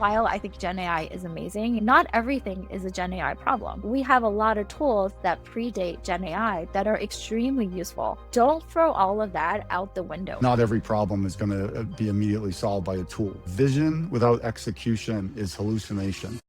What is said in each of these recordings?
while I think Gen AI is amazing, not everything is a Gen AI problem. We have a lot of tools that predate Gen AI that are extremely useful. Don't throw all of that out the window. Not every problem is going to be immediately solved by a tool. Vision without execution is hallucination.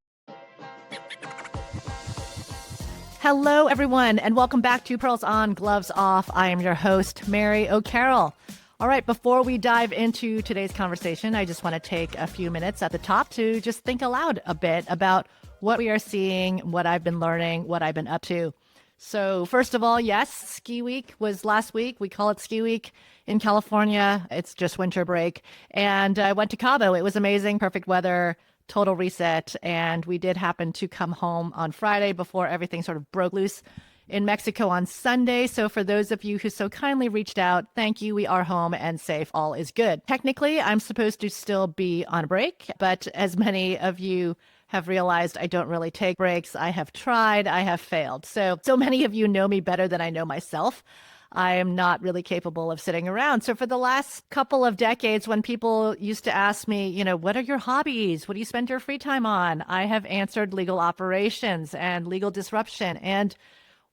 Hello, everyone, and welcome back to Pearls On, Gloves Off. I am your host, Mary O'Carroll. All right, before we dive into today's conversation, I just want to take a few minutes at the top to just think aloud a bit about what we are seeing, what I've been learning, what I've been up to. So first of all, yes, ski week was last week. We call it ski week in California. It's just winter break. And I went to Cabo. It was amazing, perfect weather, total reset. And we did happen to come home on Friday before everything sort of broke loose in Mexico on Sunday. So for those of you who so kindly reached out, thank you. We are home and safe. All is good. Technically, I'm supposed to still be on break, but as many of you have realized, I don't really take breaks. I have tried, I have failed. So many of you know me better than I know myself. I am not really capable of sitting around. So for the last couple of decades, when people used to ask me, what are your hobbies? What do you spend your free time on? I have answered legal operations and legal disruption. And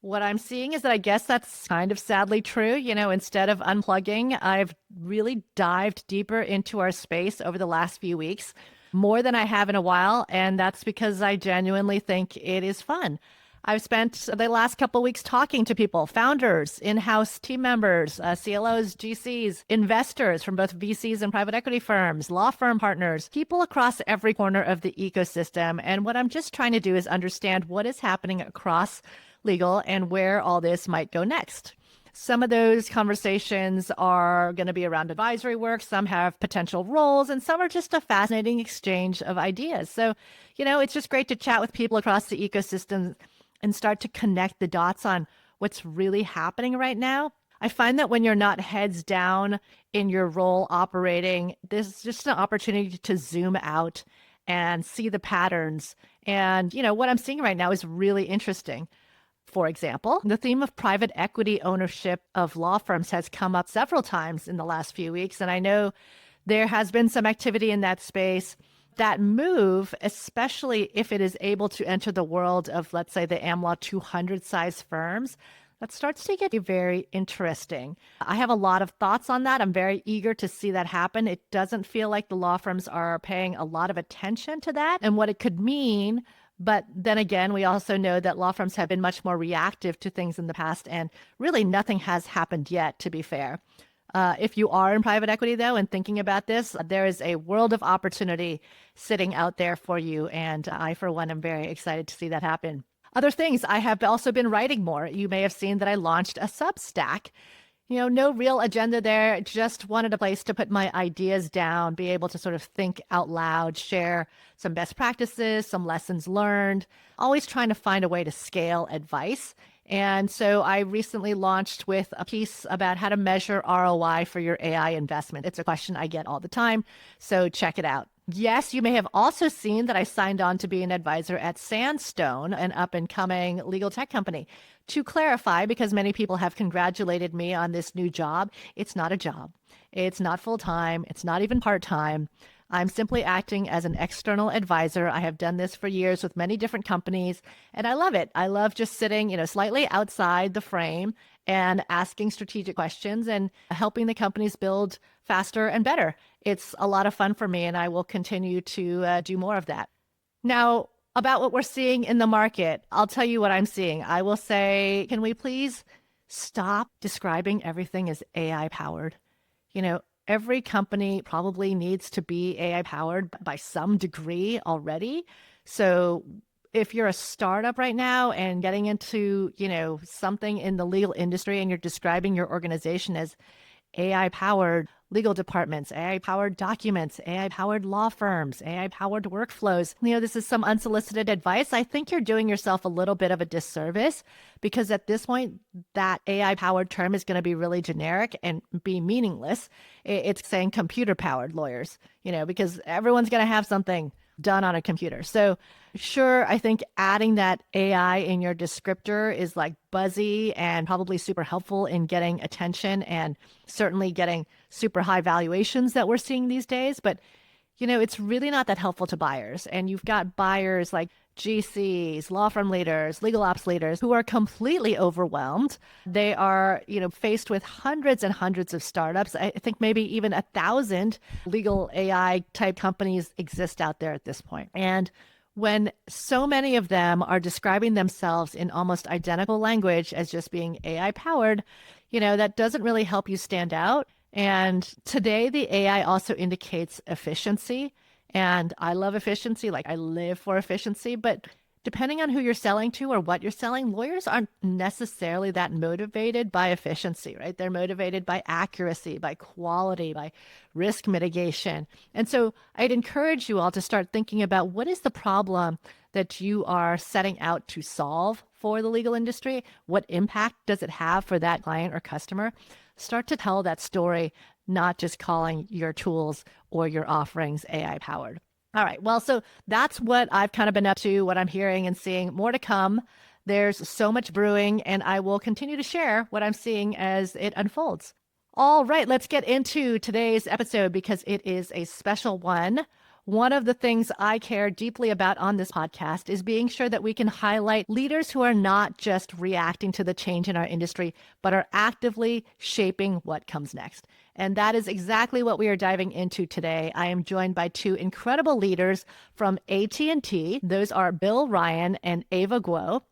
what I'm seeing is that I guess that's kind of sadly true. Instead of unplugging, I've really dived deeper into our space over the last few weeks, more than I have in a while. And that's because I genuinely think it is fun. I've spent the last couple of weeks talking to people, founders, in-house team members, CLOs, GCs, investors from both VCs and private equity firms, law firm partners, people across every corner of the ecosystem. And what I'm just trying to do is understand what is happening across legal and where all this might go next. Some of those conversations are going to be around advisory work. Some have potential roles, and some are just a fascinating exchange of ideas. So, it's just great to chat with people across the ecosystem and start to connect the dots on what's really happening right now. I find that when you're not heads down in your role operating, there's just an opportunity to zoom out and see the patterns. And, what I'm seeing right now is really interesting. For example, the theme of private equity ownership of law firms has come up several times in the last few weeks. And I know there has been some activity in that space. That move, especially if it is able to enter the world of, let's say, the Am Law 200 size firms, that starts to get very interesting. I have a lot of thoughts on that. I'm very eager to see that happen. It doesn't feel like the law firms are paying a lot of attention to that and what it could mean. But then again, we also know that law firms have been much more reactive to things in the past, and really nothing has happened yet, to be fair. If you are in private equity, though, and thinking about this, there is a world of opportunity sitting out there for you. And I, for one, am very excited to see that happen. Other things, I have also been writing more. You may have seen that I launched a Substack. No real agenda there. Just wanted a place to put my ideas down, be able to sort of think out loud, share some best practices, some lessons learned, always trying to find a way to scale advice. And so I recently launched with a piece about how to measure ROI for your AI investment. It's a question I get all the time, so check it out. Yes, you may have also seen that I signed on to be an advisor at Sandstone, an up-and-coming legal tech company. To clarify, because many people have congratulated me on this new job, it's not a job. It's not full-time. It's not even part-time. I'm simply acting as an external advisor. I have done this for years with many different companies, and I love it. I love just sitting, slightly outside the frame and asking strategic questions and helping the companies build faster and better. It's a lot of fun for me, and I will continue to do more of that. Now, about what we're seeing in the market, I'll tell you what I'm seeing. I will say, can we please stop describing everything as AI powered? Every company probably needs to be AI powered by some degree already. So if you're a startup right now and getting into, something in the legal industry and you're describing your organization as AI-powered legal departments, AI-powered documents, AI-powered law firms, AI-powered workflows. This is some unsolicited advice. I think you're doing yourself a little bit of a disservice because at this point, that AI-powered term is going to be really generic and be meaningless. It's saying computer-powered lawyers, because everyone's going to have something done on a computer. So sure, I think adding that AI in your descriptor is like buzzy and probably super helpful in getting attention and certainly getting super high valuations that we're seeing these days. But, it's really not that helpful to buyers. And you've got buyers like GCs, law firm leaders, legal ops leaders who are completely overwhelmed. They are, faced with hundreds and hundreds of startups. I think maybe even 1,000 legal AI type companies exist out there at this point. And when so many of them are describing themselves in almost identical language as just being AI powered, that doesn't really help you stand out. And today, the AI also indicates efficiency. And I love efficiency, like I live for efficiency. But depending on who you're selling to or what you're selling, lawyers aren't necessarily that motivated by efficiency, right? They're motivated by accuracy, by quality, by risk mitigation. And so I'd encourage you all to start thinking about what is the problem that you are setting out to solve for the legal industry? What impact does it have for that client or customer? Start to tell that story, not just calling your tools or your offerings AI powered. All right. Well, so that's what I've kind of been up to, what I'm hearing and seeing. More to come. There's so much brewing, and I will continue to share what I'm seeing as it unfolds. All right, let's get into today's episode because it is a special one. One of the things I care deeply about on this podcast is being sure that we can highlight leaders who are not just reacting to the change in our industry, but are actively shaping what comes next. And that is exactly what we are diving into today. I am joined by two incredible leaders from AT&T. Those are Bill Ryan and Ava Guo.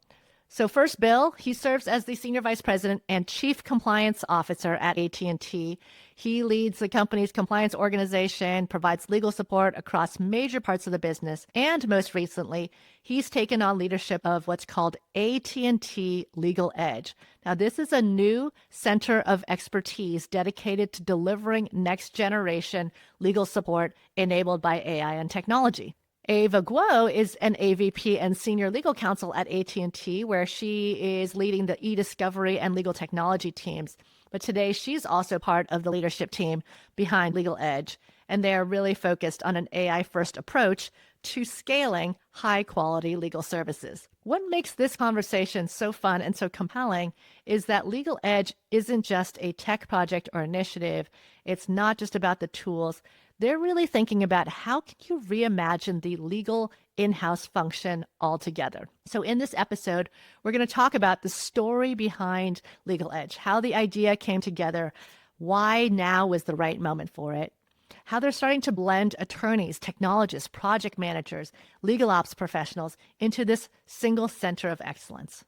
So first, Bill, he serves as the Senior Vice President and Chief Compliance Officer at AT&T. He leads the company's compliance organization, provides legal support across major parts of the business, and most recently, he's taken on leadership of what's called AT&T Legal Edge. Now, this is a new center of expertise dedicated to delivering next-generation legal support enabled by AI and technology. Ava Guo is an AVP and Senior Legal Counsel at AT&T, where she is leading the e-discovery and legal technology teams. But today, she's also part of the leadership team behind Legal Edge, and they are really focused on an AI-first approach to scaling high-quality legal services. What makes this conversation so fun and so compelling is that Legal Edge isn't just a tech project or initiative. It's not just about the tools. They're really thinking about how can you reimagine the legal in-house function altogether. So in this episode, we're going to talk about the story behind Legal Edge, how the idea came together, why now was the right moment for it, how they're starting to blend attorneys, technologists, project managers, legal ops professionals into this single center of excellence.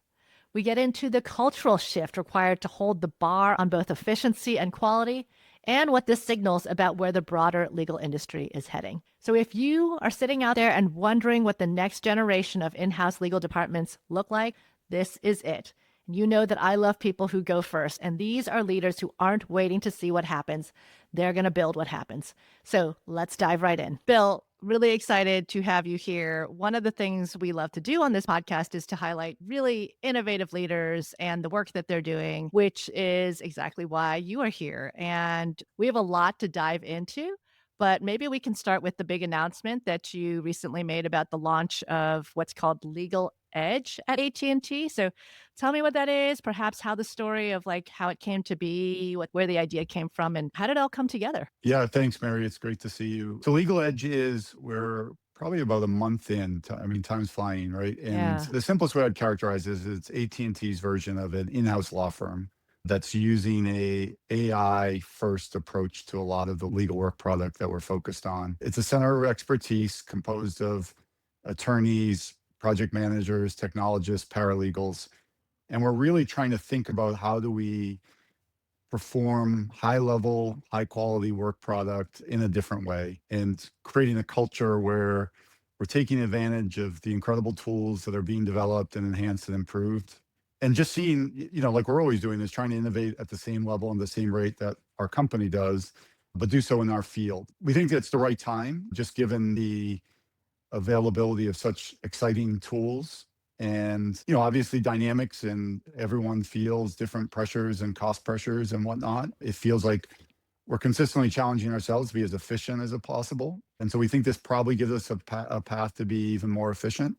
We get into the cultural shift required to hold the bar on both efficiency and quality, and what this signals about where the broader legal industry is heading. So if you are sitting out there and wondering what the next generation of in-house legal departments look like, this is it. You know that I love people who go first, and these are leaders who aren't waiting to see what happens. They're going to build what happens. So let's dive right in. Bill, really excited to have you here. One of the things we love to do on this podcast is to highlight really innovative leaders and the work that they're doing, which is exactly why you are here. And we have a lot to dive into, but maybe we can start with the big announcement that you recently made about the launch of what's called Legal Edge at AT&T. So tell me what that is, perhaps how the story of like how it came to be, where the idea came from, and how did it all come together? Yeah, thanks, Mary. It's great to see you. So Legal Edge we're probably about a month in. Time's flying, right? And Yeah. the simplest way I'd characterize it is it's AT&T's version of an in-house law firm that's using a AI first approach to a lot of the legal work product that we're focused on. It's a center of expertise composed of attorneys, project managers, technologists, paralegals. And we're really trying to think about how do we perform high level, high quality work product in a different way and creating a culture where we're taking advantage of the incredible tools that are being developed and enhanced and improved. And just seeing, like we're always doing, is trying to innovate at the same level and the same rate that our company does, but do so in our field. We think it's the right time, just given the availability of such exciting tools and obviously dynamics, and everyone feels different pressures and cost pressures and whatnot. It feels like we're consistently challenging ourselves to be as efficient as possible, and so we think this probably gives us a path to be even more efficient,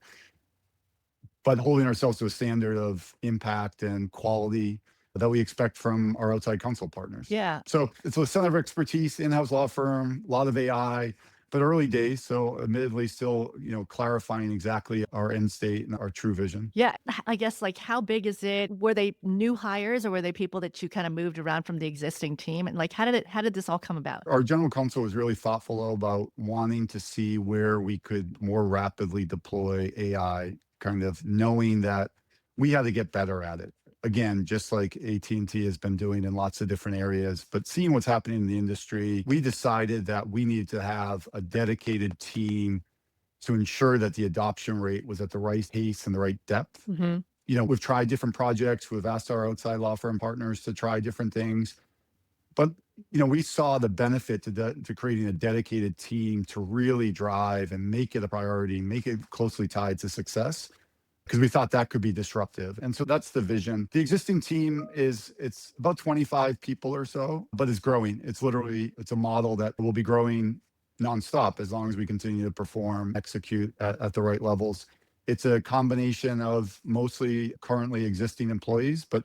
but holding ourselves to a standard of impact and quality that we expect from our outside counsel partners. Yeah. So it's a center of expertise, in-house law firm, a lot of AI, but early days. So admittedly still, clarifying exactly our end state and our true vision. Yeah, I guess, like, how big is it? Were they new hires or were they people that you kind of moved around from the existing team? And like, how did this all come about? Our general counsel was really thoughtful about wanting to see where we could more rapidly deploy AI, kind of knowing that we had to get better at it. Again, just like AT&T has been doing in lots of different areas, but seeing what's happening in the industry, we decided that we needed to have a dedicated team to ensure that the adoption rate was at the right pace and the right depth. Hmm. We've tried different projects. We've asked our outside law firm partners to try different things. But we saw the benefit to creating a dedicated team to really drive and make it a priority, make it closely tied to success, because we thought that could be disruptive. And so that's the vision. The existing team it's about 25 people or so, but it's growing. It's a model that will be growing nonstop as long as we continue to perform, execute at the right levels. It's a combination of mostly currently existing employees, but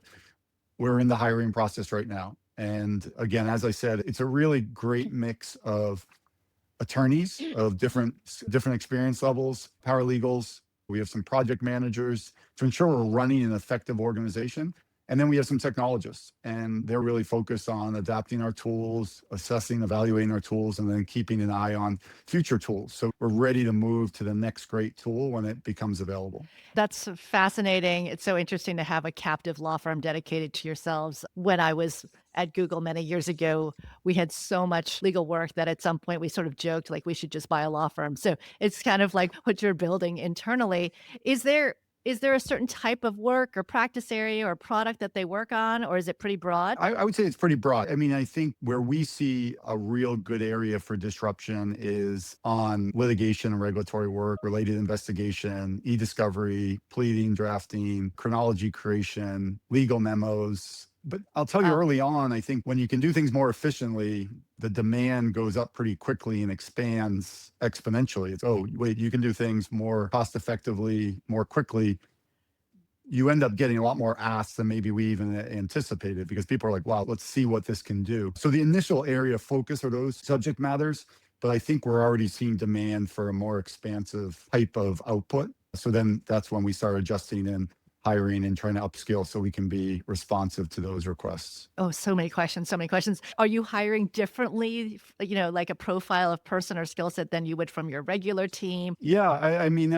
we're in the hiring process right now. And again, as I said, it's a really great mix of attorneys of different experience levels, paralegals. We have some project managers to ensure we're running an effective organization. And then we have some technologists, and they're really focused on adapting our tools, assessing, evaluating our tools, and then keeping an eye on future tools. So we're ready to move to the next great tool when it becomes available. That's fascinating. It's so interesting to have a captive law firm dedicated to yourselves. When I was at Google many years ago, we had so much legal work that at some point we sort of joked like we should just buy a law firm. So it's kind of like what you're building internally. Is there a certain type of work or practice area or product that they work on, or is it pretty broad? I would say it's pretty broad. I mean, I think where we see a real good area for disruption is on litigation and regulatory work, related investigation, e-discovery, pleading, drafting, chronology creation, legal memos. But I'll tell you early on, I think when you can do things more efficiently, the demand goes up pretty quickly and expands exponentially. It's, oh, wait, you can do things more cost effectively, more quickly. You end up getting a lot more asks than maybe we even anticipated, because people are like, wow, let's see what this can do. So the initial area of focus are those subject matters, but I think we're already seeing demand for a more expansive type of output. So then that's when we start adjusting and hiring and trying to upskill so we can be responsive to those requests. Oh, so many questions, so many questions. Are you hiring differently, like a profile of person or skill set than you would from your regular team? Yeah, I mean,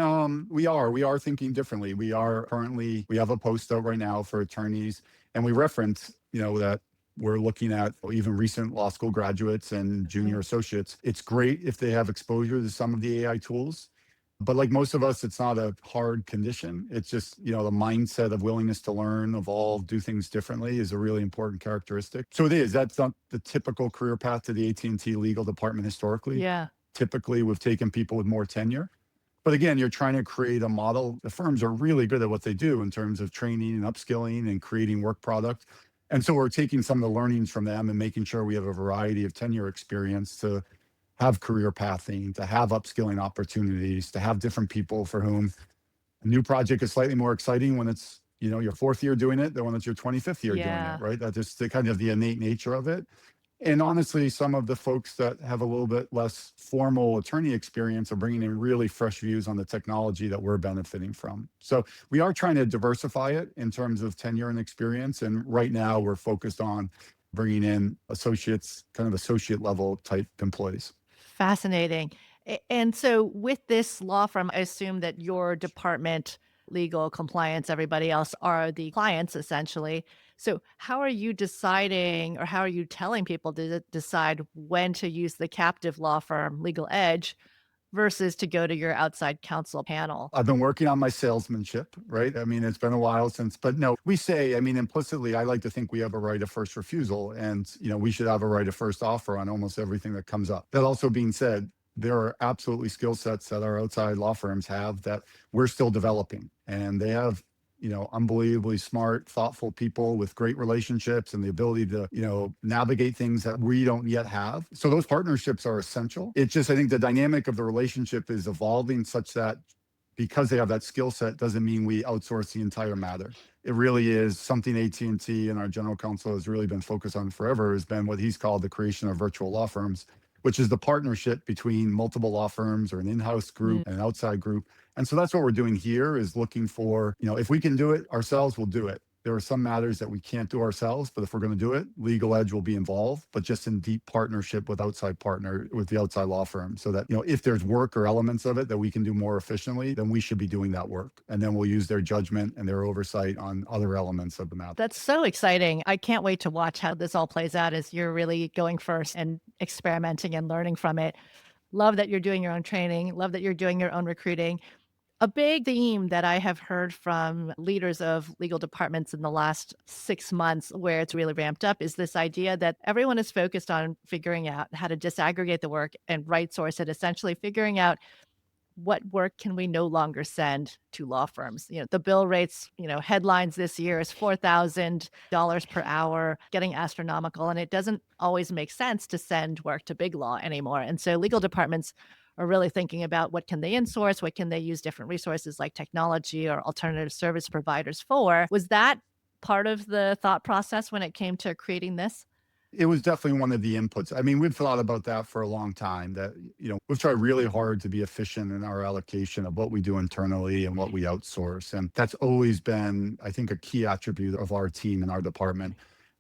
we are thinking differently. We have a post out right now for attorneys, and we reference, that we're looking at even recent law school graduates and junior associates. It's great if they have exposure to some of the AI tools. But like most of us, it's not a hard condition. It's just, the mindset of willingness to learn, evolve, do things differently is a really important characteristic. So it is. That's not the typical career path to the AT&T legal department historically. Yeah. Typically, we've taken people with more tenure. But again, you're trying to create a model. The firms are really good at what they do in terms of training and upskilling and creating work product. And so we're taking some of the learnings from them and making sure we have a variety of tenure experience to have career pathing, to have upskilling opportunities, to have different people for whom a new project is slightly more exciting when it's, your fourth year doing it than when it's your 25th year doing it, right? That's just the kind of the innate nature of it. And honestly, some of the folks that have a little bit less formal attorney experience are bringing in really fresh views on the technology that we're benefiting from. So we are trying to diversify it in terms of tenure and experience. And right now we're focused on bringing in associates, kind of associate level type employees. Fascinating. And so with this law firm, I assume that your department, legal, compliance, everybody else are the clients essentially. So how are you deciding, or how are you telling people to decide when to use the captive law firm, Legal Edge, versus to go to your outside counsel panel? I've been working on my salesmanship, right? I mean, it's been a while since, but no, we say, I mean, implicitly, I like to think we have a right of first refusal, and, we should have a right of first offer on almost everything that comes up. That also being said, there are absolutely skill sets that our outside law firms have that we're still developing, and they have, unbelievably smart, thoughtful people with great relationships and the ability to, navigate things that we don't yet have. So those partnerships are essential. It's just, I think the dynamic of the relationship is evolving such that because they have that skill set doesn't mean we outsource the entire matter. It really is something AT&T and our general counsel has really been focused on forever, has been what he's called the creation of virtual law firms, which is the partnership between multiple law firms or an in-house group and an outside group. And so that's what we're doing here, is looking for, if we can do it ourselves, we'll do it. There are some matters that we can't do ourselves, but if we're going to do it, Legal Edge will be involved, but just in deep partnership with the outside law firm, so that, if there's work or elements of it that we can do more efficiently, then we should be doing that work. And then we'll use their judgment and their oversight on other elements of the matter. That's so exciting. I can't wait to watch how this all plays out as you're really going first and experimenting and learning from it. Love that you're doing your own training. Love that you're doing your own recruiting. A big theme that I have heard from leaders of legal departments in the last 6 months, where it's really ramped up, is this idea that everyone is focused on figuring out how to disaggregate the work and right source it, essentially figuring out what work can we no longer send to law firms. The bill rates, headlines this year is $4,000 per hour, getting astronomical, and it doesn't always make sense to send work to big law anymore. And so legal departments are really thinking about what can they insource, what can they use different resources like technology or alternative service providers for. Was that part of the thought process when it came to creating this? It was definitely one of the inputs. I mean, we've thought about that for a long time, that, we've tried really hard to be efficient in our allocation of what we do internally and what we outsource. And that's always been, I think, a key attribute of our team and our department.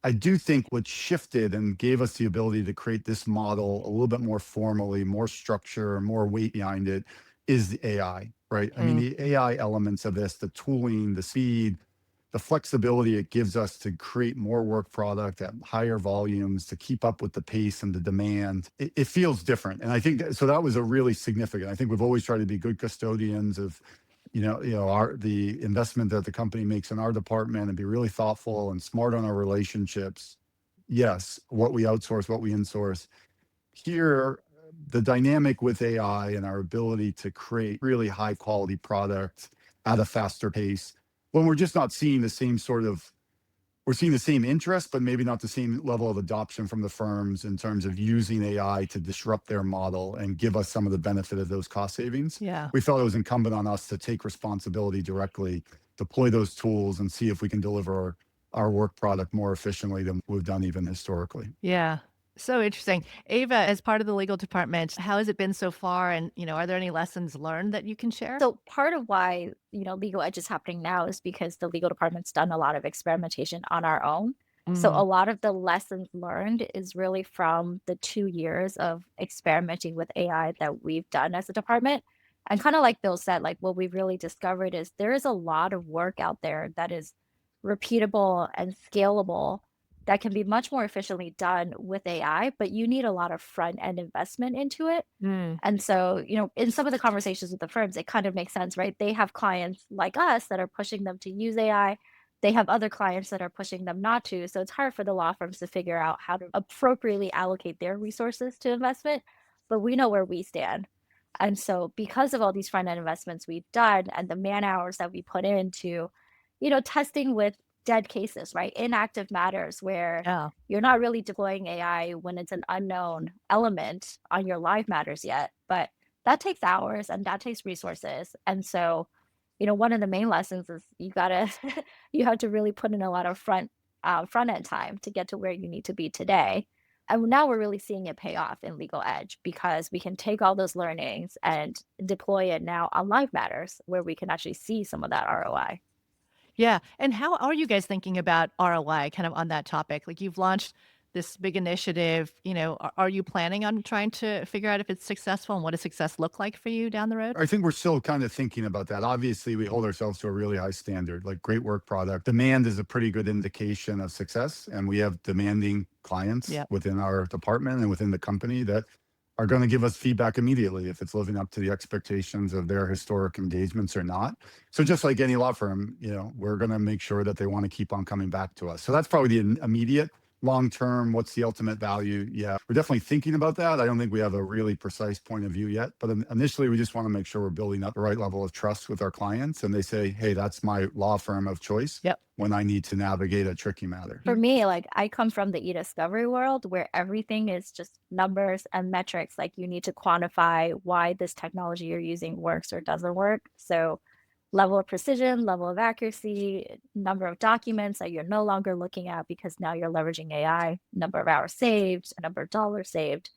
I do think what shifted and gave us the ability to create this model a little bit more formally, more structure, more weight behind it, is the AI, right? I mean, the AI elements of this, the tooling, the speed, the flexibility it gives us to create more work product at higher volumes, to keep up with the pace and the demand. It feels different. And I think so that was a really significant. I think we've always tried to be good custodians of, the investment that the company makes in our department, and be really thoughtful and smart on our relationships. Yes, what we outsource, what we insource. Here, the dynamic with AI and our ability to create really high quality products at a faster pace, when we're just not seeing the same we're seeing the same interest, but maybe not the same level of adoption from the firms in terms of using AI to disrupt their model and give us some of the benefit of those cost savings. Yeah. We felt it was incumbent on us to take responsibility directly, deploy those tools, and see if we can deliver our work product more efficiently than we've done even historically. Yeah. So interesting. Ava, as part of the legal department, how has it been so far? And, are there any lessons learned that you can share? So part of why, Legal Edge is happening now is because the legal department's done a lot of experimentation on our own. So a lot of the lessons learned is really from the 2 years of experimenting with AI that we've done as a department. And kind of like Bill said, like what we've really discovered is there is a lot of work out there that is repeatable and scalable, that can be much more efficiently done with AI, but you need a lot of front end investment into it. And so, in some of the conversations with the firms, it kind of makes sense, right? They have clients like us that are pushing them to use AI. They have other clients that are pushing them not to. So it's hard for the law firms to figure out how to appropriately allocate their resources to investment, but we know where we stand. And so because of all these front end investments we've done and the man hours that we put into, testing with dead cases, right? Inactive matters where you're not really deploying AI when it's an unknown element on your live matters yet, but that takes hours and that takes resources. And so, one of the main lessons is you have to really put in a lot of front end time to get to where you need to be today. And now we're really seeing it pay off in Legal Edge, because we can take all those learnings and deploy it now on live matters where we can actually see some of that ROI. Yeah. And how are you guys thinking about ROI kind of on that topic? Like, you've launched this big initiative, are you planning on trying to figure out if it's successful, and what does success look like for you down the road? I think we're still kind of thinking about that. Obviously, we hold ourselves to a really high standard, like great work product. Demand is a pretty good indication of success. And we have demanding clients within our department and within the company that are going to give us feedback immediately if it's living up to the expectations of their historic engagements or not. So just like any law firm, we're going to make sure that they want to keep on coming back to us. So that's probably the immediate. Long term, what's the ultimate value? Yeah, we're definitely thinking about that. I don't think we have a really precise point of view yet, but initially we just want to make sure we're building up the right level of trust with our clients, and they say, hey, that's my law firm of choice when I need to navigate a tricky matter. For me, like, I come from the e-discovery world where everything is just numbers and metrics. Like, you need to quantify why this technology you're using works or doesn't work. So level of precision, level of accuracy, number of documents that you're no longer looking at because now you're leveraging AI, number of hours saved, number of dollars saved.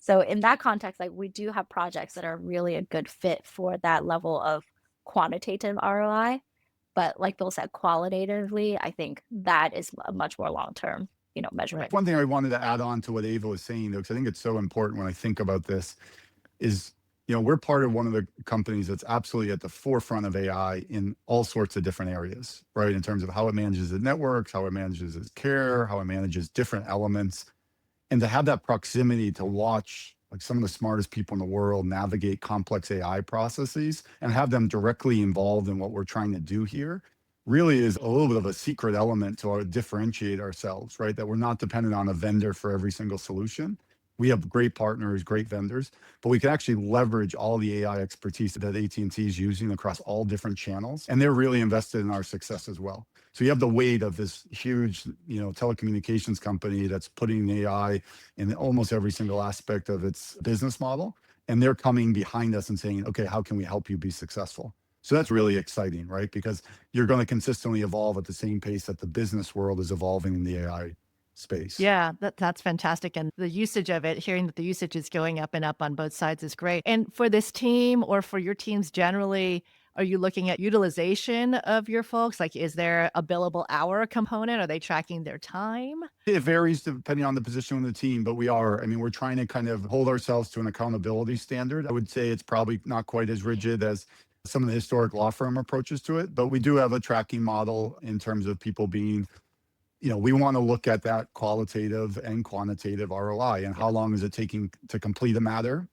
So in that context, like we do have projects that are really a good fit for that level of quantitative ROI. But like Bill said, qualitatively, I think that is a much more long-term, Right. measurement. One thing I wanted to add on to what Ava was saying, though, because I think it's so important when I think about this, is we're part of one of the companies that's absolutely at the forefront of AI in all sorts of different areas, right? In terms of how it manages its networks, how it manages its care, how it manages different elements. And to have that proximity to watch like some of the smartest people in the world navigate complex AI processes and have them directly involved in what we're trying to do here really is a little bit of a secret element to differentiate ourselves, right? That we're not dependent on a vendor for every single solution. We have great partners, great vendors, but we can actually leverage all the AI expertise that AT&T is using across all different channels. And they're really invested in our success as well. So you have the weight of this huge, telecommunications company that's putting AI in almost every single aspect of its business model. And they're coming behind us and saying, okay, how can we help you be successful? So that's really exciting, right? Because you're going to consistently evolve at the same pace that the business world is evolving in the AI space. Yeah, that's fantastic. And the usage of it, hearing that the usage is going up and up on both sides is great. And for this team or for your teams generally, are you looking at utilization of your folks? Like, is there a billable hour component? Are they tracking their time? It varies depending on the position of the team, but we're trying to kind of hold ourselves to an accountability standard. I would say it's probably not quite as rigid as some of the historic law firm approaches to it, but we do have a tracking model in terms of people being, we want to look at that qualitative and quantitative ROI and how long is it taking to complete a matter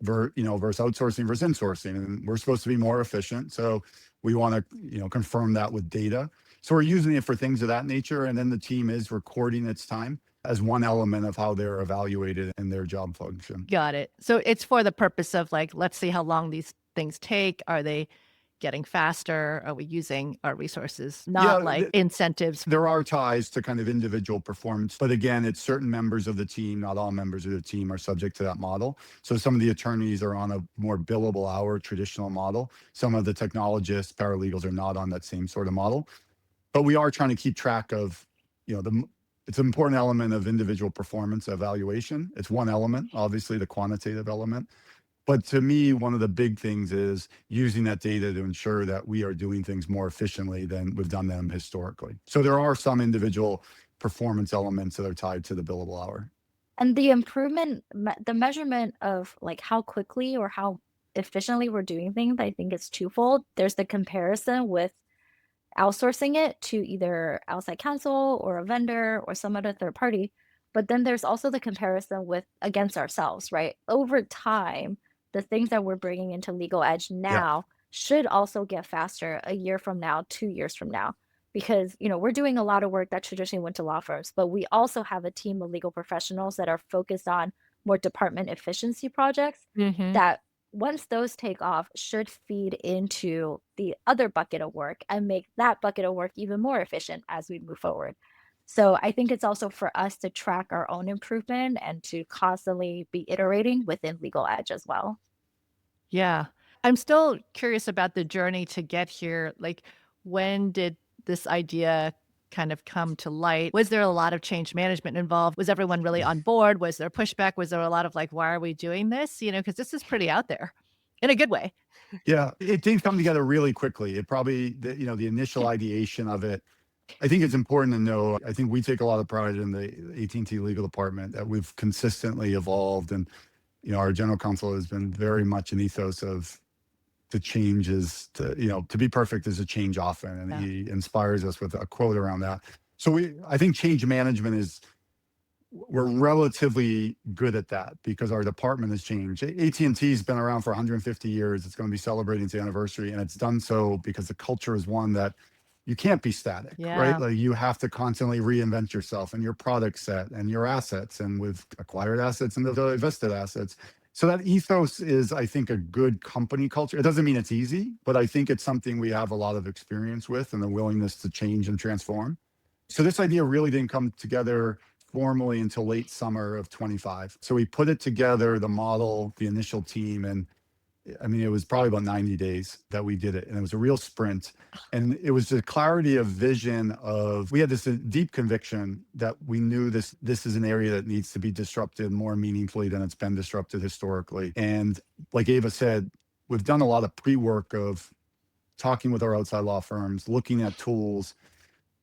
versus outsourcing versus insourcing. And we're supposed to be more efficient. So we want to, confirm that with data. So we're using it for things of that nature. And then the team is recording its time as one element of how they're evaluated in their job function. Got it. So it's for the purpose of like, let's see how long these things take. Are they getting faster? Are we using our resources? Not like incentives. There are ties to kind of individual performance, but again, it's certain members of the team, not all members of the team are subject to that model. So some of the attorneys are on a more billable hour traditional model. Some of the technologists, paralegals are not on that same sort of model. But we are trying to keep track of, it's an important element of individual performance evaluation. It's one element, obviously the quantitative element. But to me, one of the big things is using that data to ensure that we are doing things more efficiently than we've done them historically. So there are some individual performance elements that are tied to the billable hour. And the improvement, the measurement of like how quickly or how efficiently we're doing things, I think it's twofold. There's the comparison with outsourcing it to either outside counsel or a vendor or some other third party. But then there's also the comparison with against ourselves, right? Over time, the things that we're bringing into Legal Edge now should also get faster a year from now, 2 years from now, because we're doing a lot of work that traditionally went to law firms, but we also have a team of legal professionals that are focused on more department efficiency projects that once those take off should feed into the other bucket of work and make that bucket of work even more efficient as we move forward. So I think it's also for us to track our own improvement and to constantly be iterating within Legal Edge as well. Yeah. I'm still curious about the journey to get here. Like, when did this idea kind of come to light? Was there a lot of change management involved? Was everyone really on board? Was there pushback? Was there a lot of like, why are we doing this? Because this is pretty out there in a good way. Yeah, it did come together really quickly. It probably, the initial ideation of it, I think it's important to know, I think we take a lot of pride in the AT&T legal department that we've consistently evolved. And, our general counsel has been very much an ethos of to change is to be perfect is a change often. And he inspires us with a quote around that. So I think change management we're relatively good at that because our department has changed. AT&T has been around for 150 years. It's going to be celebrating its anniversary. And it's done so because the culture is one that you can't be static, right? Like you have to constantly reinvent yourself and your product set and your assets and with acquired assets and the invested assets. So that ethos is, I think, a good company culture. It doesn't mean it's easy, but I think it's something we have a lot of experience with and the willingness to change and transform. So this idea really didn't come together formally until late summer of 25. So we put it together, the model, the initial team, and I mean, it was probably about 90 days that we did it. And it was a real sprint. And it was the clarity of vision of, we had this deep conviction that we knew this is an area that needs to be disrupted more meaningfully than it's been disrupted historically. And like Ava said, we've done a lot of pre-work of talking with our outside law firms, looking at tools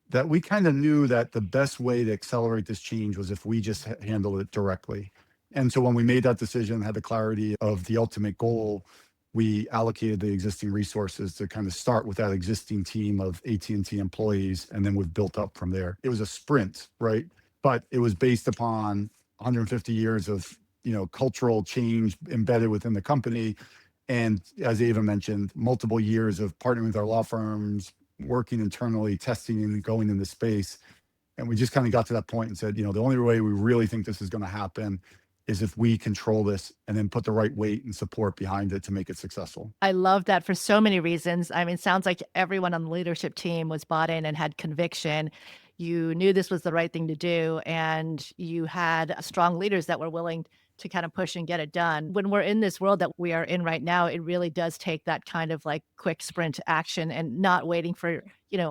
that we kind of knew that the best way to accelerate this change was if we just handled it directly. And so when we made that decision, had the clarity of the ultimate goal, we allocated the existing resources to kind of start with that existing team of AT&T employees, and then we've built up from there. It was a sprint, right? But it was based upon 150 years of cultural change embedded within the company. And as Ava mentioned, multiple years of partnering with our law firms, working internally, testing and going into space. And we just kind of got to that point and said, the only way we really think this is going to happen is if we control this and then put the right weight and support behind it to make it successful. I love that for so many reasons. I mean, it sounds like everyone on the leadership team was bought in and had conviction. You knew this was the right thing to do, and you had strong leaders that were willing to kind of push and get it done. When we're in this world that we are in right now, it really does take that kind of like quick sprint action and not waiting for,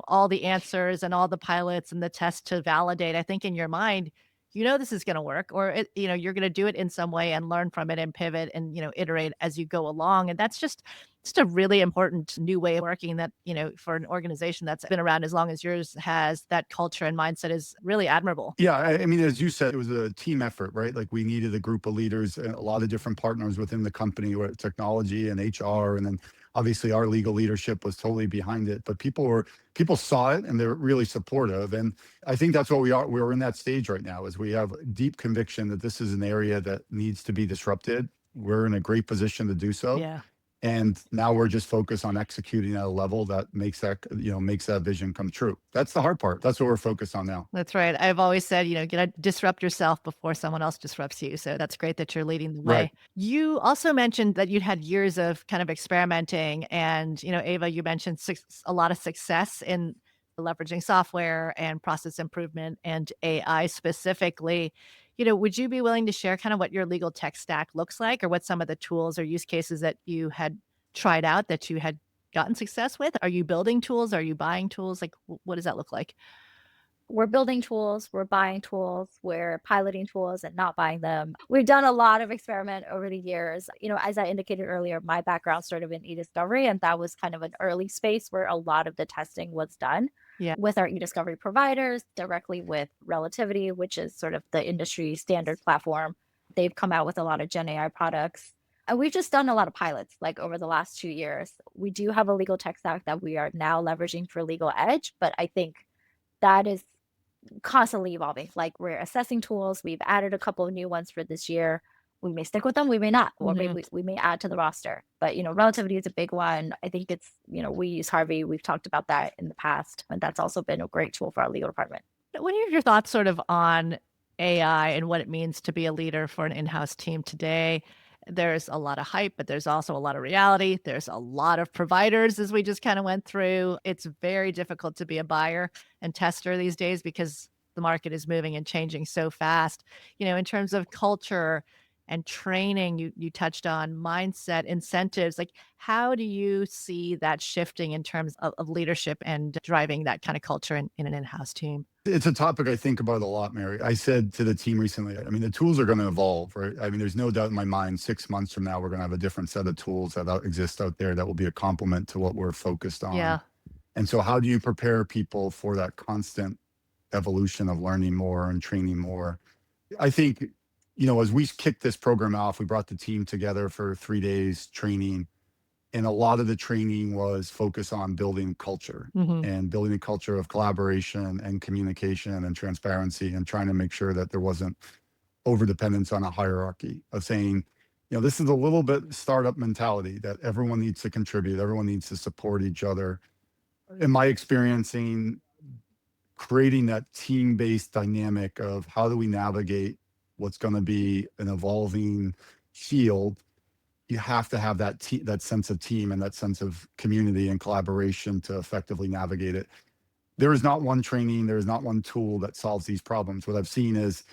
all the answers and all the pilots and the tests to validate. I think in your mind, this is going to work, or you're going to do it in some way and learn from it and pivot and iterate as you go along. And that's just a really important new way of working that for an organization that's been around as long as yours has. That culture and mindset is really admirable. Yeah, I mean, as you said, it was a team effort, right? Like we needed a group of leaders and a lot of different partners within the company, with technology and HR, and then obviously our legal leadership was totally behind it. But people saw it and they're really supportive. And I think that's what we are. We're in that stage right now, is we have deep conviction that this is an area that needs to be disrupted. We're in a great position to do so. Yeah. And now we're just focused on executing at a level that makes that vision come true. That's the hard part. That's what we're focused on now. That's right. I've always said, you got to disrupt yourself before someone else disrupts you. So that's great that you're leading the way. Right. You also mentioned that you'd had years of kind of experimenting, and, Ava, you mentioned a lot of success in leveraging software and process improvement and AI specifically. Would you be willing to share kind of what your legal tech stack looks like, or what some of the tools or use cases that you had tried out that you had gotten success with? Are you building tools? Are you buying tools? Like, what does that look like? We're building tools, we're buying tools, we're piloting tools and not buying them. We've done a lot of experiment over the years. As I indicated earlier, my background started in e-discovery, and that was kind of an early space where a lot of the testing was done. Yeah. With our e-discovery providers, directly with Relativity, which is sort of the industry standard platform. They've come out with a lot of Gen AI products. And we've just done a lot of pilots like over the last 2 years. We do have a legal tech stack that we are now leveraging for Legal Edge, but I think that is constantly evolving. Like, we're assessing tools. We've added a couple of new ones for this year. We may stick with them, we may not, or maybe we may add to the roster. But Relativity is a big one. I think it's we use Harvey. We've talked about that in the past, and that's also been a great tool for our legal department. What are your thoughts sort of on AI and what it means to be a leader for an in-house team today? There's a lot of hype, but there's also a lot of reality. There's a lot of providers, as we just kind of went through. It's very difficult to be a buyer and tester these days because the market is moving and changing so fast. In terms of culture and training, you touched on mindset, incentives. Like, how do you see that shifting in terms of leadership and driving that kind of culture in an in-house team? It's a topic I think about a lot, Mary. I said to the team recently, I mean, the tools are going to evolve, right? I mean, there's no doubt in my mind, 6 months from now, we're going to have a different set of tools that exist out there that will be a complement to what we're focused on. Yeah. And so how do you prepare people for that constant evolution of learning more and training more? I think, as we kicked this program off, we brought the team together for 3 days training. And a lot of the training was focused on building culture and building a culture of collaboration and communication and transparency, and trying to make sure that there wasn't overdependence on a hierarchy of saying, this is a little bit startup mentality that everyone needs to contribute. Everyone needs to support each other. In my experiencing, creating that team-based dynamic of how do we navigate what's going to be an evolving field, you have to have that sense of team and that sense of community and collaboration to effectively navigate it. There is not one training, there is not one tool that solves these problems. What I've seen is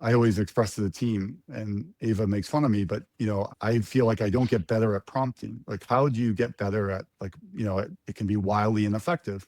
I always express to the team, and Ava makes fun of me, but I feel like I don't get better at prompting. Like, how do you get better at, like, it can be wildly ineffective.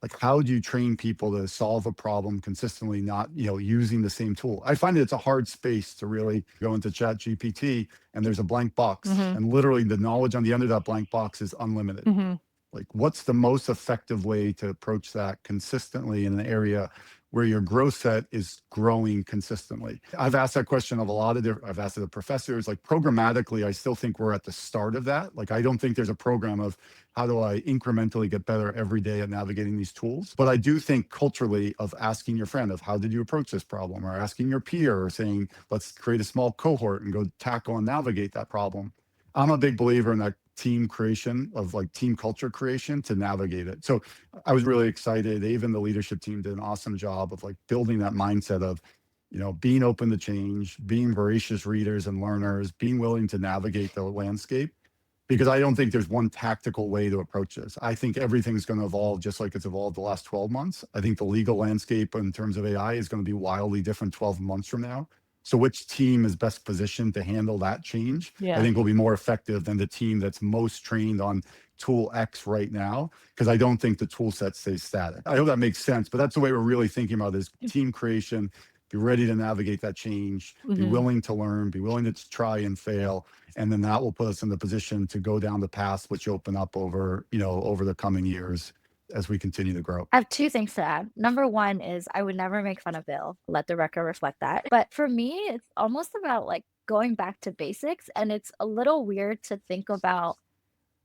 Like, how do you train people to solve a problem consistently, not, using the same tool? I find it's a hard space to really go into Chat GPT and there's a blank box, Mm-hmm. and literally the knowledge on the end of that blank box is unlimited. Mm-hmm. Like, what's the most effective way to approach that consistently in an area where your growth set is growing consistently? I've asked that question of a lot of different, I've asked it of professors. Like, programmatically, I still think we're at the start of that. Like, I don't think there's a program of how do I incrementally get better every day at navigating these tools. But I do think culturally of asking your friend of how did you approach this problem, or asking your peer, or saying, let's create a small cohort and go tackle and navigate that problem. I'm a big believer in that team creation of, like, team culture creation to navigate it. So I was really excited. Even the leadership team did an awesome job of, like, building that mindset of, being open to change, being voracious readers and learners, being willing to navigate the landscape. Because I don't think there's one tactical way to approach this. I think everything's going to evolve just like it's evolved the last 12 months. I think the legal landscape in terms of AI is going to be wildly different 12 months from now. So which team is best positioned to handle that change, I think will be more effective than the team that's most trained on tool X right now, because I don't think the tool set stays static. I hope that makes sense, but that's the way we're really thinking about is team creation, be ready to navigate that change, be willing to learn, be willing to try and fail. And then that will put us in the position to go down the path which open up over, over the coming years as we continue to grow. I have two things to add. Number one is I would never make fun of Bill. Let the record reflect that. But for me, it's almost about like going back to basics. And it's a little weird to think about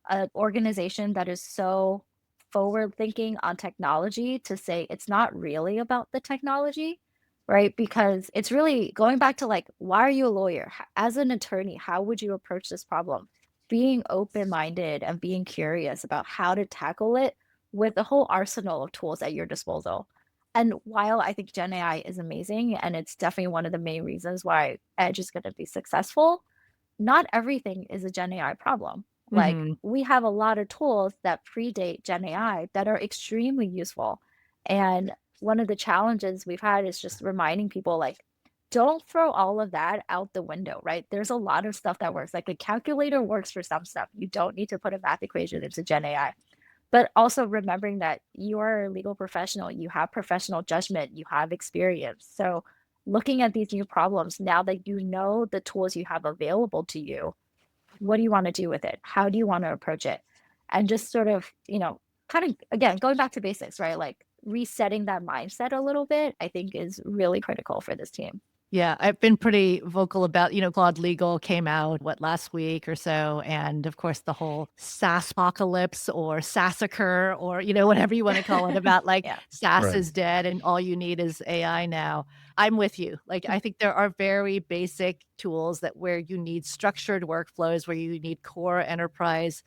an organization that is so forward thinking on technology to say it's not really about the technology, right? Because it's really going back to like, why are you a lawyer? As an attorney, how would you approach this problem? Being open minded and being curious about how to tackle it with a whole arsenal of tools at your disposal. And while I think Gen AI is amazing, and it's definitely one of the main reasons why Edge is going to be successful, not everything is a Gen AI problem. Like, we have a lot of tools that predate Gen AI that are extremely useful. And one of the challenges we've had is just reminding people, like, don't throw all of that out the window, right? There's a lot of stuff that works. Like, a calculator works for some stuff. You don't need to put a math equation into Gen AI. But also remembering that you are a legal professional, you have professional judgment, you have experience. So looking at these new problems, now that you know the tools you have available to you, what do you want to do with it? How do you want to approach it? And just sort of, kind of, again, going back to basics, right? Like resetting that mindset a little bit, I think is really critical for this team. Yeah, I've been pretty vocal about, Claude Legal came out, last week or so. And of course, the whole SaaS apocalypse or SaaSacre or, whatever you want to call it about like SaaS Right. is dead and all you need is AI now. I'm with you. Like, I think there are very basic tools that where you need structured workflows, where you need core enterprise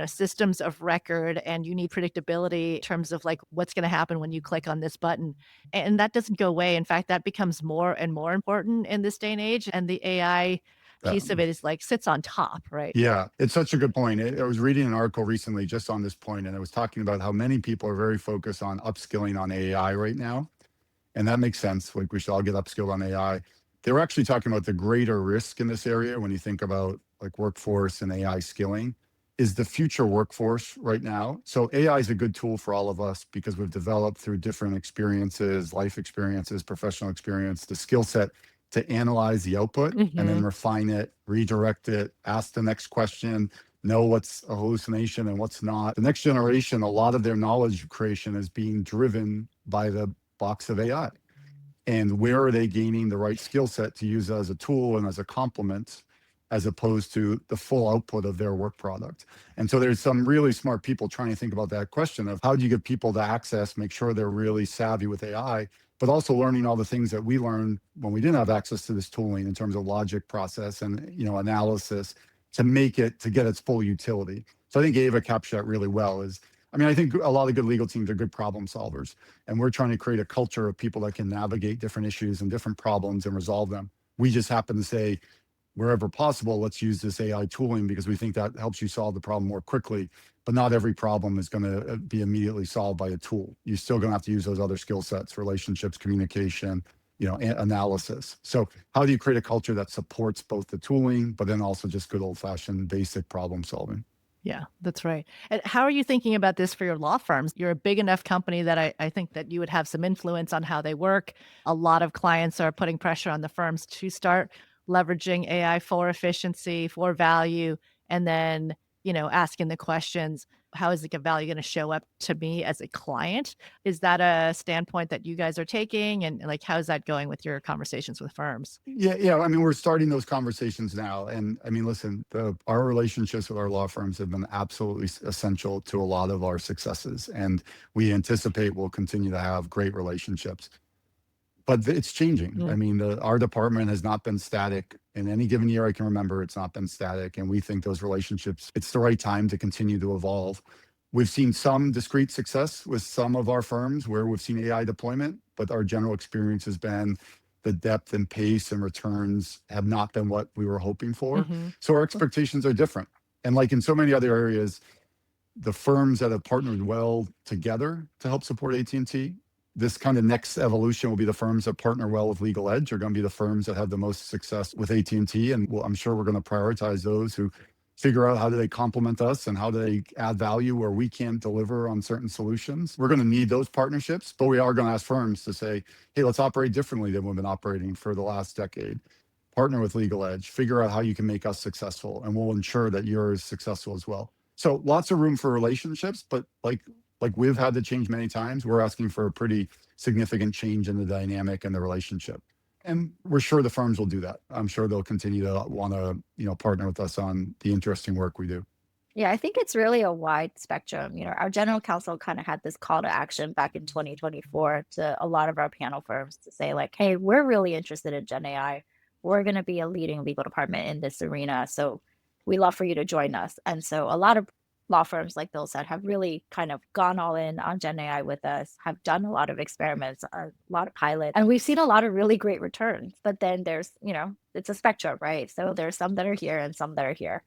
systems of record, and you need predictability in terms of like what's going to happen when you click on this button. And that doesn't go away. In fact, that becomes more and more important in this day and age. And the AI piece of it is like sits on top, right? Yeah, it's such a good point. I was reading an article recently just on this point, and it was talking about how many people are very focused on upskilling on AI right now. And that makes sense. Like, we should all get upskilled on AI. They were actually talking about the greater risk in this area when you think about like workforce and AI skilling is the future workforce right now. So AI is a good tool for all of us because we've developed through different experiences, life experiences, professional experience, the skill set to analyze the output and then refine it, redirect it, ask the next question, know what's a hallucination and what's not. The next generation, a lot of their knowledge creation is being driven by the box of AI. And where are they gaining the right skill set to use as a tool and as a complement, as opposed to the full output of their work product? And so there's some really smart people trying to think about that question of how do you get people to access, make sure they're really savvy with AI, but also learning all the things that we learned when we didn't have access to this tooling in terms of logic process and analysis to make it to get its full utility. So I think Ava captured that really well. I think a lot of good legal teams are good problem solvers, and we're trying to create a culture of people that can navigate different issues and different problems and resolve them. We just happen to say, wherever possible, let's use this AI tooling because we think that helps you solve the problem more quickly. But not every problem is going to be immediately solved by a tool. You're still going to have to use those other skill sets, relationships, communication, analysis. So how do you create a culture that supports both the tooling, but then also just good old fashioned basic problem solving? Yeah, that's right. And how are you thinking about this for your law firms? You're a big enough company that I think that you would have some influence on how they work. A lot of clients are putting pressure on the firms to start leveraging AI for efficiency, for value, and then, asking the questions, how is the value going to show up to me as a client? Is that a standpoint that you guys are taking? And like, how's that going with your conversations with firms? Yeah. I mean, we're starting those conversations now. And I mean, listen, our relationships with our law firms have been absolutely essential to a lot of our successes. And we anticipate we'll continue to have great relationships. But it's changing. I mean, our department has not been static. In any given year I can remember, it's not been static. And we think those relationships, it's the right time to continue to evolve. We've seen some discrete success with some of our firms where we've seen AI deployment, but our general experience has been the depth and pace and returns have not been what we were hoping for. So our expectations are different. And like in so many other areas, the firms that have partnered well together to help support AT&T, this kind of next evolution will be the firms that partner well with Legal Edge are going to be the firms that have the most success with AT&T. And I'm sure we're going to prioritize those who figure out how do they complement us and how do they add value where we can't deliver on certain solutions. We're going to need those partnerships, but we are going to ask firms to say, hey, let's operate differently than we've been operating for the last decade. Partner with Legal Edge, figure out how you can make us successful, and we'll ensure that you're as successful as well. So lots of room for relationships, but like we've had to change many times, we're asking for a pretty significant change in the dynamic and the relationship. And we're sure the firms will do that. I'm sure they'll continue to want to, partner with us on the interesting work we do. Yeah, I think it's really a wide spectrum. Our general counsel kind of had this call to action back in 2024 to a lot of our panel firms to say like, hey, we're really interested in Gen AI. We're going to be a leading legal department in this arena. So we love for you to join us. And so a lot of law firms, like Bill said, have really kind of gone all in on Gen AI with us, have done a lot of experiments, a lot of pilots, and we've seen a lot of really great returns. But then there's, it's a spectrum, right? So there's some that are here and some that are here.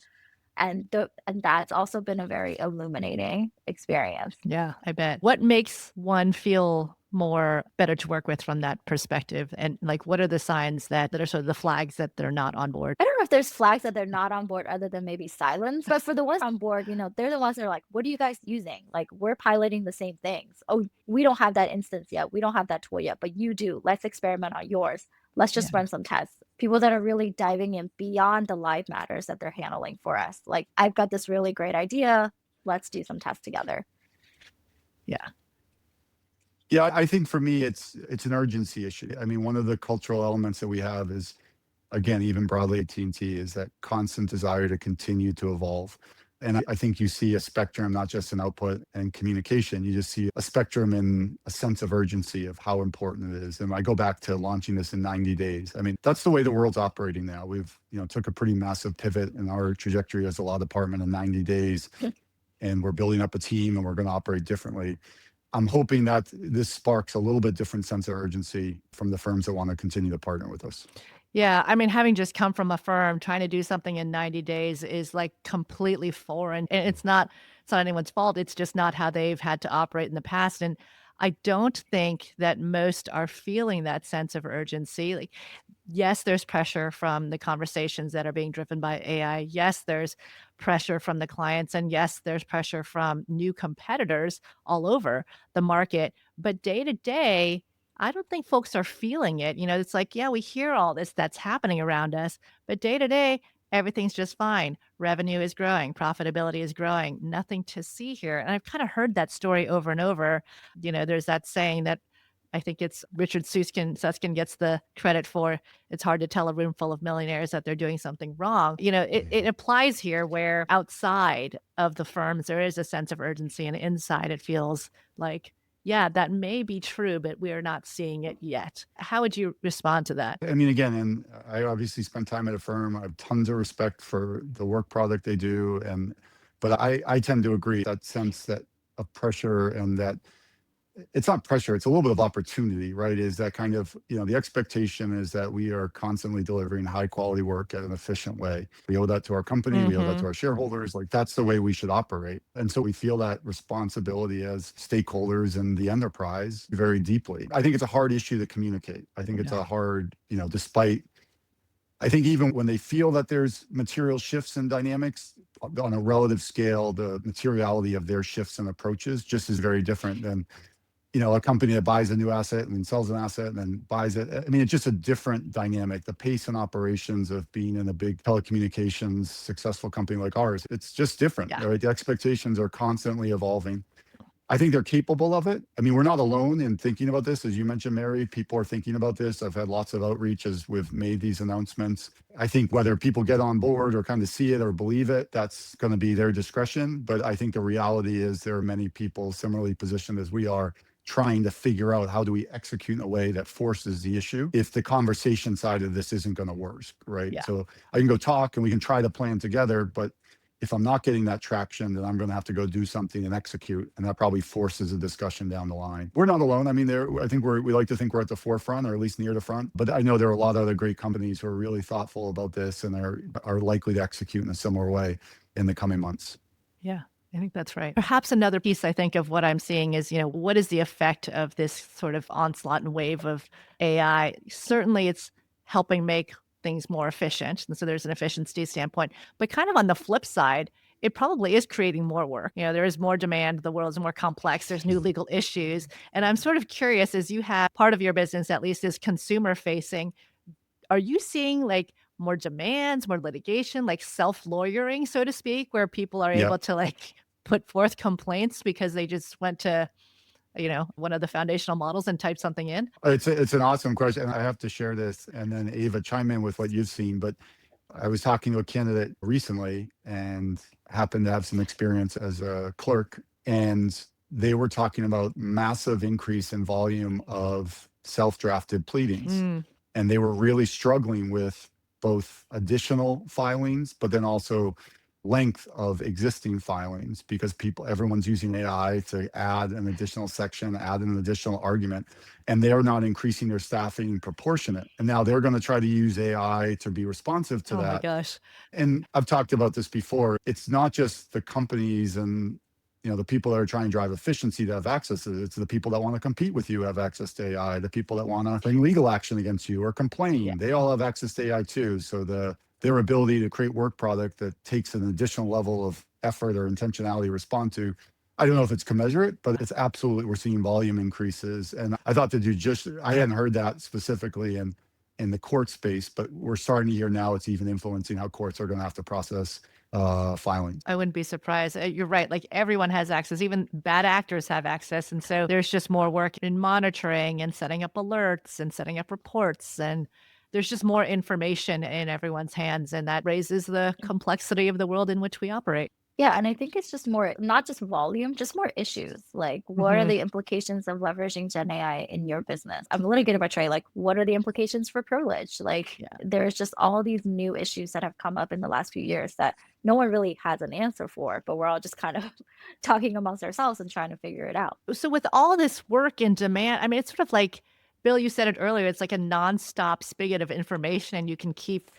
And that's also been a very illuminating experience. Yeah, I bet. What makes one feel more better to work with from that perspective? And like, what are the signs that are sort of the flags that they're not on board? I don't know if there's flags that they're not on board other than maybe silence. But for the ones on board, they're the ones that are like, what are you guys using? Like, we're piloting the same things. Oh, we don't have that instance yet. We don't have that tool yet, but you do. Let's experiment on yours. Let's just run some tests. People that are really diving in beyond the live matters that they're handling for us. Like, I've got this really great idea. Let's do some tests together. Yeah. Yeah, I think for me, it's an urgency issue. I mean, one of the cultural elements that we have is, again, even broadly at AT&T, is that constant desire to continue to evolve. And I think you see a spectrum, not just in output and communication. You just see a spectrum in a sense of urgency of how important it is. And I go back to launching this in 90 days. I mean, that's the way the world's operating now. We've, took a pretty massive pivot in our trajectory as a law department in 90 days. And we're building up a team and we're going to operate differently. I'm hoping that this sparks a little bit different sense of urgency from the firms that want to continue to partner with us. Yeah, I mean, having just come from a firm, trying to do something in 90 days is like completely foreign. And it's not anyone's fault. It's just not how they've had to operate in the past. And I don't think that most are feeling that sense of urgency. Like, yes, there's pressure from the conversations that are being driven by AI. Yes, there's pressure from the clients. And yes, there's pressure from new competitors all over the market. But day to day, I don't think folks are feeling it. It's like, yeah, we hear all this that's happening around us, but day to day, everything's just fine. Revenue is growing, profitability is growing, nothing to see here. And I've kind of heard that story over and over. There's that saying that I think it's Richard Susskind gets the credit for. It's hard to tell a room full of millionaires that they're doing something wrong. It applies here where outside of the firms, there is a sense of urgency, and inside it feels like, yeah, that may be true, but we are not seeing it yet. How would you respond to that? I mean, again, and I obviously spent time at a firm. I have tons of respect for the work product they do. But I tend to agree that sense that of pressure and that it's not pressure, it's a little bit of opportunity, right? Is that kind of, the expectation is that we are constantly delivering high quality work at an efficient way. We owe that to our company, we owe that to our shareholders. Like that's the way we should operate. And so we feel that responsibility as stakeholders in the enterprise very deeply. I think it's a hard issue to communicate. I think it's a hard, despite I think even when they feel that there's material shifts in dynamics on a relative scale, the materiality of their shifts and approaches just is very different than, a company that buys a new asset and then sells an asset and then buys it. I mean, it's just a different dynamic. The pace and operations of being in a big telecommunications successful company like ours, it's just different, right? The expectations are constantly evolving. I think they're capable of it. I mean, we're not alone in thinking about this. As you mentioned, Mary, people are thinking about this. I've had lots of outreach as we've made these announcements. I think whether people get on board or kind of see it or believe it, that's going to be their discretion. But I think the reality is there are many people similarly positioned as we are trying to figure out how do we execute in a way that forces the issue if the conversation side of this isn't going to work, right? So I can go talk and we can try to plan together, but if I'm not getting that traction, then I'm going to have to go do something and execute. And that probably forces a discussion down the line. We're not alone. I mean, I think we like to think we're at the forefront or at least near the front. But I know there are a lot of other great companies who are really thoughtful about this and are likely to execute in a similar way in the coming months. Yeah. I think that's right. Perhaps another piece I think of what I'm seeing is, what is the effect of this sort of onslaught and wave of AI? Certainly it's helping make things more efficient. And so there's an efficiency standpoint, but kind of on the flip side, it probably is creating more work. There is more demand. The world is more complex. There's new legal issues. And I'm sort of curious, as you have part of your business, at least is consumer facing, are you seeing like more demands, more litigation, like self-lawyering, so to speak, where people are able to like put forth complaints because they just went to one of the foundational models and type something in? It's an awesome question. I have to share this and then Ava chime in with what you've seen. But I was talking to a candidate recently and happened to have some experience as a clerk. And they were talking about massive increase in volume of self-drafted pleadings. And they were really struggling with both additional filings, but then also length of existing filings because everyone's using AI to add an additional section, add an additional argument, and they're not increasing their staffing proportionate. And now they're going to try to use AI to be responsive to that. Oh my gosh. And I've talked about this before. It's not just the companies and the people that are trying to drive efficiency to have access to it. It's the people that want to compete with you have access to AI. The people that want to bring legal action against you or complain, they all have access to AI too. So their ability to create work product that takes an additional level of effort or intentionality to respond to, I don't know if it's commensurate, but it's absolutely, we're seeing volume increases. And I thought that I hadn't heard that specifically in the court space, but we're starting to hear now it's even influencing how courts are going to have to process filings. I wouldn't be surprised. You're right. Like everyone has access, even bad actors have access. And so there's just more work in monitoring and setting up alerts and setting up reports. And there's just more information in everyone's hands. And that raises the complexity of the world in which we operate. Yeah, and I think it's just more, not just volume, just more issues. Like, what are the implications of leveraging Gen AI in your business? I'm litigated by trade. Like, what are the implications for privilege? Like, there's just all these new issues that have come up in the last few years that no one really has an answer for, but we're all just kind of talking amongst ourselves and trying to figure it out. So with all this work and demand, I mean, it's sort of like, Bill, you said it earlier, it's like a nonstop spigot of information and you can keep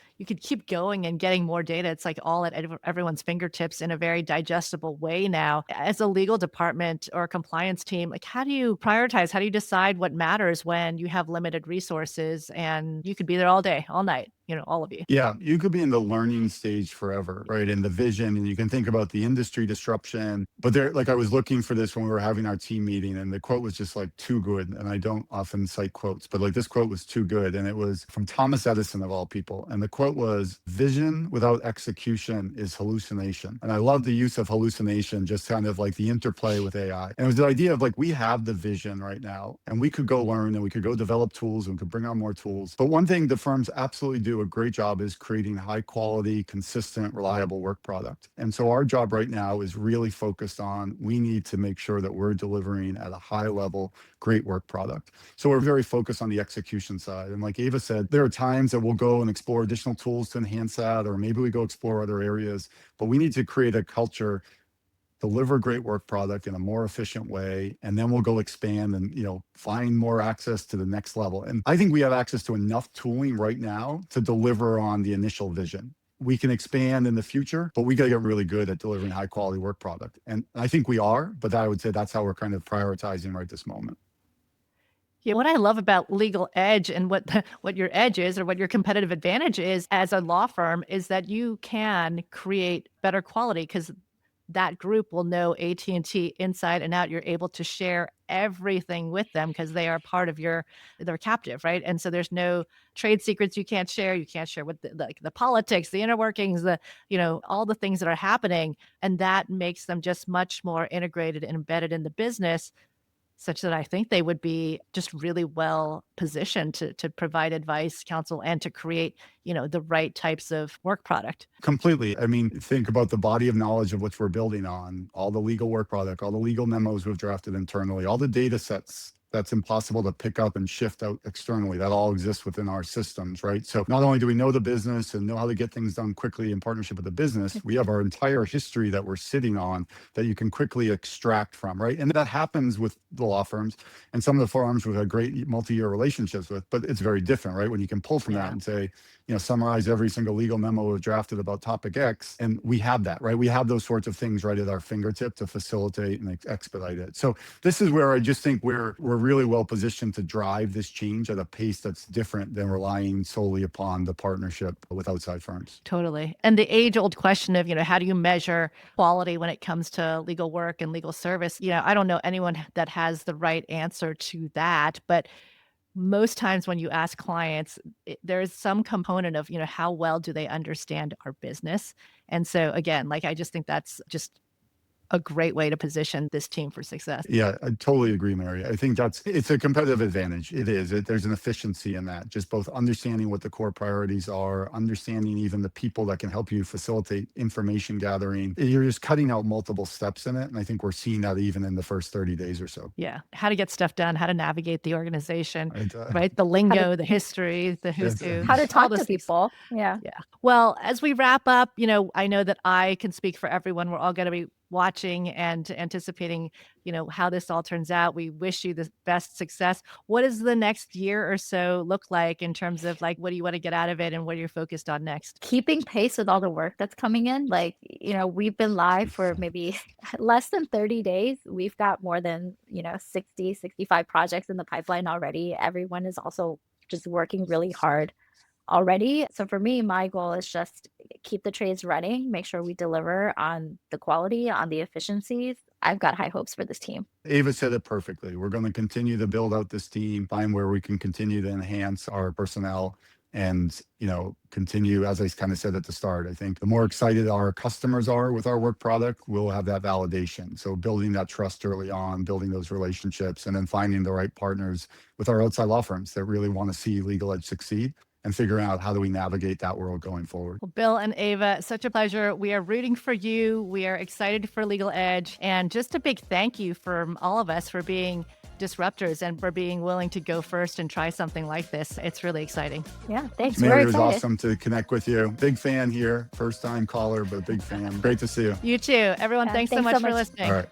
going and getting more data. It's like all at everyone's fingertips in a very digestible way now. As a legal department or a compliance team, like how do you prioritize? How do you decide what matters when you have limited resources and you could be there all day, all night? All of you. Yeah, you could be in the learning stage forever, right? In the vision, and you can think about the industry disruption. But I was looking for this when we were having our team meeting, and the quote was just like too good. And I don't often cite quotes, but like this quote was too good. And it was from Thomas Edison of all people. And the quote was, "Vision without execution is hallucination." And I love the use of hallucination, just kind of like the interplay with AI. And it was the idea of like, we have the vision right now, and we could go learn and we could go develop tools and we could bring on more tools. But one thing the firms absolutely do a great job is creating high quality, consistent, reliable work product. And so our job right now is really focused on, we need to make sure that we're delivering at a high level, great work product. So we're very focused on the execution side. And like Ava said, there are times that we'll go and explore additional tools to enhance that, or maybe we go explore other areas, but we need to create a culture deliver great work product in a more efficient way, and then we'll go expand and, find more access to the next level. And I think we have access to enough tooling right now to deliver on the initial vision. We can expand in the future, but we got to get really good at delivering high quality work product. And I think we are, but I would say that's how we're kind of prioritizing right this moment. Yeah, what I love about Legal Edge and what your edge is, or what your competitive advantage is as a law firm, is that you can create better quality because that group will know AT&T inside and out. You're able to share everything with them because they are part of their captive, right? And so there's no trade secrets you can't share. You can't share with the politics, the inner workings, all the things that are happening. And that makes them just much more integrated and embedded in the business, such that I think they would be just really well positioned to provide advice, counsel, and to create, the right types of work product. Completely. I mean, think about the body of knowledge of which we're building on, all the legal work product, all the legal memos we've drafted internally, all the data sets that's impossible to pick up and shift out externally. That all exists within our systems, right? So not only do we know the business and know how to get things done quickly in partnership with the business, we have our entire history that we're sitting on that you can quickly extract from, right? And that happens with the law firms and some of the firms we've had great multi-year relationships with, but it's very different, right? When you can pull from that and say, summarize every single legal memo we've drafted about topic X. And we have that, right? We have those sorts of things right at our fingertip to facilitate and expedite it. So this is where I just think we're really well positioned to drive this change at a pace that's different than relying solely upon the partnership with outside firms. Totally. And the age-old question of, how do you measure quality when it comes to legal work and legal service? I don't know anyone that has the right answer to that, but most times when you ask clients, there is some component of, how well do they understand our business? And so again, I just think that's just a great way to position this team for success. Yeah, I totally agree, Mary. I think it's a competitive advantage. It is. There's an efficiency in that, just both understanding what the core priorities are, understanding even the people that can help you facilitate information gathering. You're just cutting out multiple steps in it. And I think we're seeing that even in the first 30 days or so. Yeah. How to get stuff done, how to navigate the organization, right? The lingo, the history, the who's who. How to talk to people. Yeah. Yeah. Well, as we wrap up, I know that I can speak for everyone. We're all going to be watching and anticipating, how this all turns out. We wish you the best success. What does the next year or so look like in terms of what do you want to get out of it and what are you focused on next? Keeping pace with all the work that's coming in. We've been live for maybe less than 30 days. We've got more than, 60, 65 projects in the pipeline already. Everyone is also just working really hard already. So for me, my goal is just keep the trades running, make sure we deliver on the quality, on the efficiencies. I've got high hopes for this team. Ava said it perfectly. We're going to continue to build out this team, find where we can continue to enhance our personnel and, continue, as I kind of said at the start. I think the more excited our customers are with our work product, we'll have that validation. So building that trust early on, building those relationships, and then finding the right partners with our outside law firms that really want to see Legal Edge succeed, and figuring out how do we navigate that world going forward. Well, Bill and Ava, such a pleasure. We are rooting for you. We are excited for Legal Edge. And just a big thank you from all of us for being disruptors and for being willing to go first and try something like this. It's really exciting. Yeah, thanks. Mary, it was awesome to connect with you. Big fan here. First time caller, but a big fan. Great to see you. You too. Everyone, thanks so much for listening. All right.